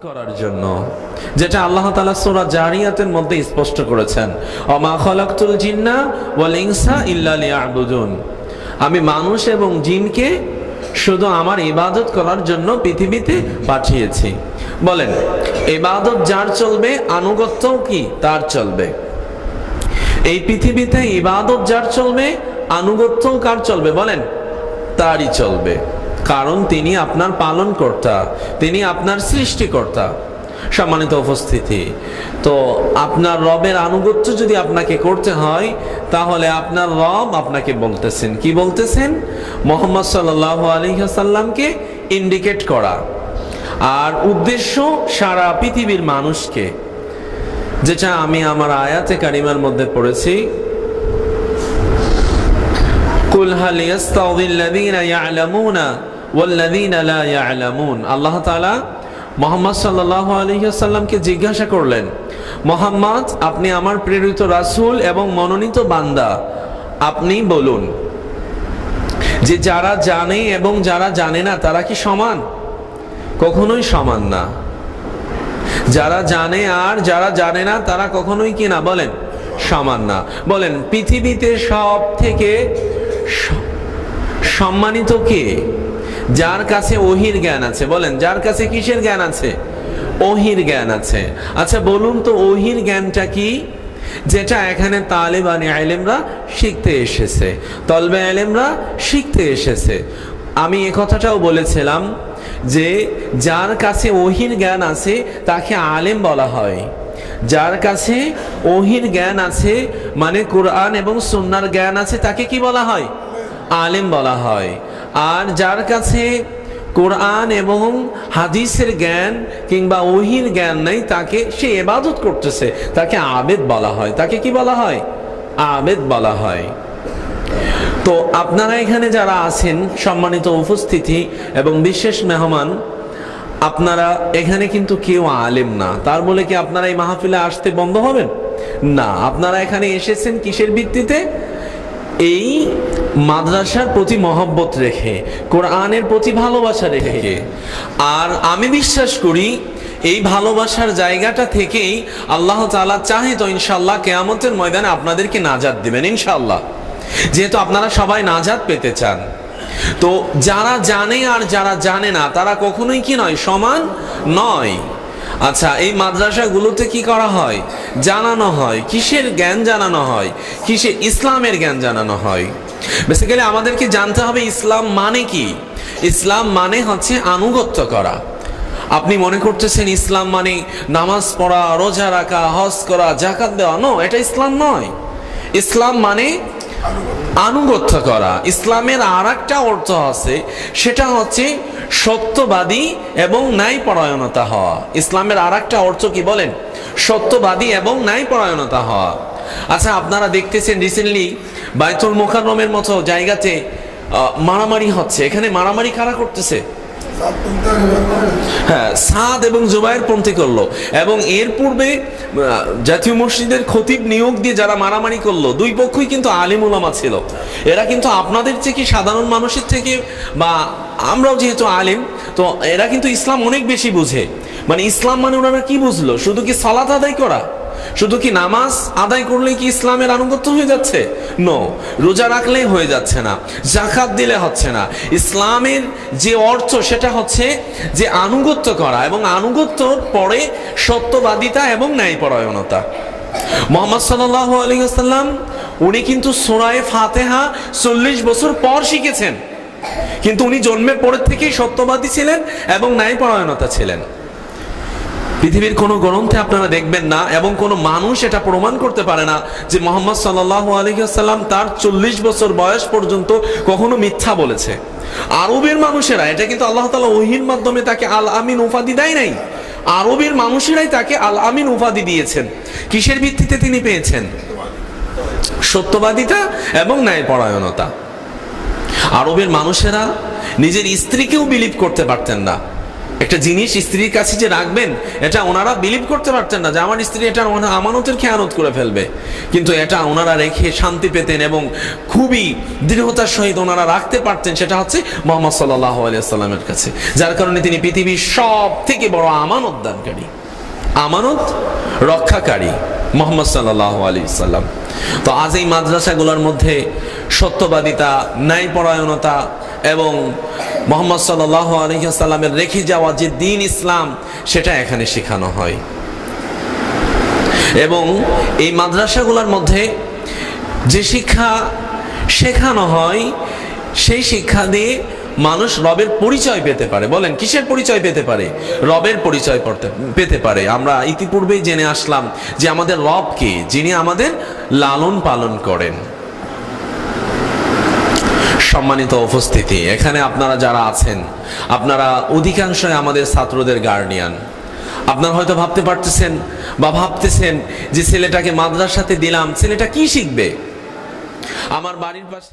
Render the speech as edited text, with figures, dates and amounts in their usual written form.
করার জন্য, যেটা আল্লাহ তাআলা সূরা জারিয়াতের মধ্যে স্পষ্ট করেছেন, ওমা খালাকতুল জিন্না ওয়াল ইনসা ইল্লা লিয়াবুদুন। আমি মানুষ এবং জিনকে শুধু আমার ইবাদত করার জন্য পৃথিবীতে পাঠিয়েছি। বলেন, ইবাদত যার চলবে, আনুগত্য কি তার চলবে। এই পৃথিবীতে ইবাদত যার চলবে, আনুগত্য কার চলবে? বলেন, তারই চলবে। কারণ তিনি আপনার পালনকর্তা, তিনি আপনার সৃষ্টিকর্তা। সম্মানিত উপস্থিতি, তো আপনার রবের আনুগত্য যদি আপনাকে করতে হয়, তাহলে আপনার রব আপনাকে বলতেছেন, কি বলতেছেন? মুহাম্মদ সাল্লাল্লাহু আলাইহি ওয়াসাল্লামকে ইন্ডিকেট করা, আর উদ্দেশ্য সারা পৃথিবীর মানুষকে, যেটা আমি আমার আয়াতে কারিমার মধ্যে পড়েছি, কুল হাল ইয়াস্তাউযিল লাযীনা ইয়া'লামুনা ওয়াল লাযীনা লা ইয়া'লামুন। আল্লাহ তাআলা মুহাম্মদ সাল্লাল্লাহু আলাইহি ওয়াসাল্লামকে জিজ্ঞাসা করলেন, মুহাম্মদ, আপনি আমার প্রেরিত রাসূল এবং মনোনীত বান্দা, আপনি বলুন যে যারা জানে এবং যারা জানে না তারা কি সমান? কখনোই সমান না। যারা জানে আর যারা জানে না তারা কখনোই কি না? বলেন, সমান না। বলেন, পৃথিবীতে সব থেকে সম্মানিত কে? যার কাছে ওহির জ্ঞান আছে। বলেন, যার কাছে কিসের জ্ঞান আছে? ওহির জ্ঞান আছে। আচ্ছা বলুন তো, ওহির জ্ঞানটা কি? যেটা এখানে তালেবানি আলেমরা শিখতে এসেছে, তলবে আলেমরা শিখতে এসেছে। আমি এ কথাটাও বলেছিলাম যে যার কাছে ওহির জ্ঞান আছে তাকে আলেম বলা হয়। যার কাছে ওহির জ্ঞান আছে, মানে কোরআন এবং সুন্নাহর জ্ঞান আছে, তাকে কি বলা হয়? আলেম বলা হয়। আর যার কাছে কোরআন এবং হাদিসের জ্ঞান কিংবা ওহির জ্ঞান নেই, তাকে সে ইবাদত করতেছে, তাকে আবেদ বলা হয়। তাকে কি বলা হয়? আবেদ বলা হয়। তো আপনারা এখানে যারা আছেন, সম্মানিত উপস্থিতি এবং বিশেষ মেহমান, আপনারা এখানে কিন্তু কেউ আলেম না। তার বলে কি আপনারা এই মাহফিলে আসতে বন্ধ হবেন? না, আপনারা এখানে এসেছেন কিসের ভিত্তিতে? এই মাদ্রাসার প্রতি মহব্বত রেখে, কোরআনের প্রতি ভালোবাসা রেখে। আর আমি বিশ্বাস করি এই ভালোবাসার জায়গাটা থেকেই আল্লাহ তাআলা চাহে তো ইনশাআল্লাহ কিয়ামতের ময়দানে আপনাদেরকে নাজাত দিবেন ইনশাআল্লাহ, যেহেতু আপনারা সবাই নাজাত পেতে চান। তো যারা জানে আর যারা জানে না তারা কখনোই কি নয়? সমান নয়। আচ্ছা, এই মাদ্রাসাগুলোতে কি করা হয়? জানানো হয়। কিসের জ্ঞান জানানো হয়? কিসে? ইসলামের জ্ঞান জানানো হয়। বেসিক্যালি আমাদেরকে জানতে হবে ইসলাম মানে কি। ইসলাম মানে হচ্ছে আনুগত্য করা। আপনি মনে করতেছেন ইসলাম মানে নামাজ পড়া, রোজা রাখা, হজ করা, যাকাত দেওয়া। নো, এটা ইসলাম নয়। ইসলাম মানে আনুগত্য করা। ইসলামের আর একটা অর্থ আছে, সেটা হচ্ছে সত্যবাদী এবং ন্যায়পরায়ণতা হওয়া। ইসলামের আর একটা অর্থ কি বলেন? সত্যবাদী এবং ন্যায়পরায়ণতা হওয়া। আচ্ছা, আপনারা দেখতেছেন রিসেন্টলি বাইতুল মুকাররমের মতো জায়গাতে মারামারি হচ্ছে। এখানে মারামারি কারা করতেছে? হ্যাঁ, সাদ এবং জুবায়ের পন্থী করলো। এবং এর পূর্বে জাতীয় মসজিদের খতিব নিয়োগ দিয়ে যারা মারামারি করলো, দুই পক্ষই কিন্তু আলিম উলামা ছিল। এরা কিন্তু আপনাদের থেকে, সাধারণ মানুষের থেকে, বা আমরাও যেহেতু আলিম, তো এরা কিন্তু ইসলাম অনেক বেশি বুঝে। মানে ইসলাম মানে ওনারা কি বুঝলো? শুধু কি সালাত আদায় করা? শুধু কি নামাজ আদায় করলেই কি ইসলামের আনুগত্য হয়ে যাচ্ছে? নো। রোজা রাখলেই হয়ে যাচ্ছে না, যাকাত দিলে হচ্ছে না। ইসলামের যে অর্থ সেটা হচ্ছে যে আনুগত্য করা, এবং আনুগত্যর পরে সত্যবাদিতা এবং ন্যায়পরায়ণতা। মুহাম্মদ সাল্লাল্লাহু আলাইহি ওয়াসাল্লাম উনি কিন্তু সূরা ফাতিহা 40 বছর পর শিখেছেন, কিন্তু উনি জন্মের পরের থেকেই সত্যবাদী ছিলেন এবং ন্যায়পরায়ণতা ছিলেন। পৃথিবীর কোনো গ্রন্থে আপনারা দেখবেন না, এবং কোনো মানুষ এটা প্রমাণ করতে পারে না যে মুহাম্মদ সাল্লাল্লাহু আলাইহি ওয়াসাল্লাম তার 40 বছর বয়স পর্যন্ত কখনো মিথ্যা বলেছে। আরবের মানুষেরা, এটা কিন্তু আল্লাহ তাআলা ওহীর মাধ্যমে তাকে আল আমিন উপাধি দেয় নাই। আরবের মানুষেরাই তাকে আল আমিন উপাধি দিয়েছেন। কিসের ভিত্তিতে তিনি পেয়েছেন? সত্যবাদিতা এবং ন্যায়পরায়ণতা। আরবের মানুষেরা নিজের স্ত্রীকেও বিলিভ করতে পারতেন না। একটা জিনিস স্ত্রীর কাছে যে রাখবেন, এটা ওনারা বিলিভ করতে পারতেন না যে আমার স্ত্রী এটা আমানতের খেয়ানত করে ফেলবে, কিন্তু এটা ওনারা রেখে শান্তি পেতেন এবং খুবই দৃঢ়তার সহিত ওনারা রাখতে পারতেন। সেটা হচ্ছে মুহাম্মদ সাল্লাল্লাহু আলাইহি ওয়াসাল্লামের কাছে, যার কারণে তিনি পৃথিবীর সব থেকে বড় আমানত দানকারী, আমানত রক্ষাকারী মুহাম্মদ সাল্লাল্লাহু আলাইহি ওয়াসাল্লাম। তো আজ এই মাদ্রাসাগুলোর মধ্যে সত্যবাদিতা, ন্যায়পরায়ণতা এবং মুহাম্মদ সাল্লাল্লাহু আলাইহি ওয়াসাল্লামের রেখে যাওয়া যে দ্বীন ইসলাম, সেটা এখানে শেখানো হয়। এবং এই মাদ্রাসাগুলোর মধ্যে যে শিক্ষা শেখানো হয়, সেই শিক্ষা দিয়ে মানুষ রবের পরিচয় পেতে পারে। বলেন কিসের পরিচয় পেতে পারে? রবের পরিচয় পেতে পারে। আমরা ইতিপূর্বেই জেনে আসলাম যে আমাদের রব কে, যিনি আমাদের লালন পালন করেন। সম্মানিত উপস্থিতি, এখানে আপনারা যারা আছেন, আপনারা অধিকাংশই আমাদের ছাত্রদের গার্ডিয়ান। আপনারা হয়তো ভাবতে পারতেছেন বা ভাবতেছেন যে ছেলেটাকে মাদ্রাসাতে দিলাম, ছেলেটা কি শিখবে? আমার বাড়ির পাশে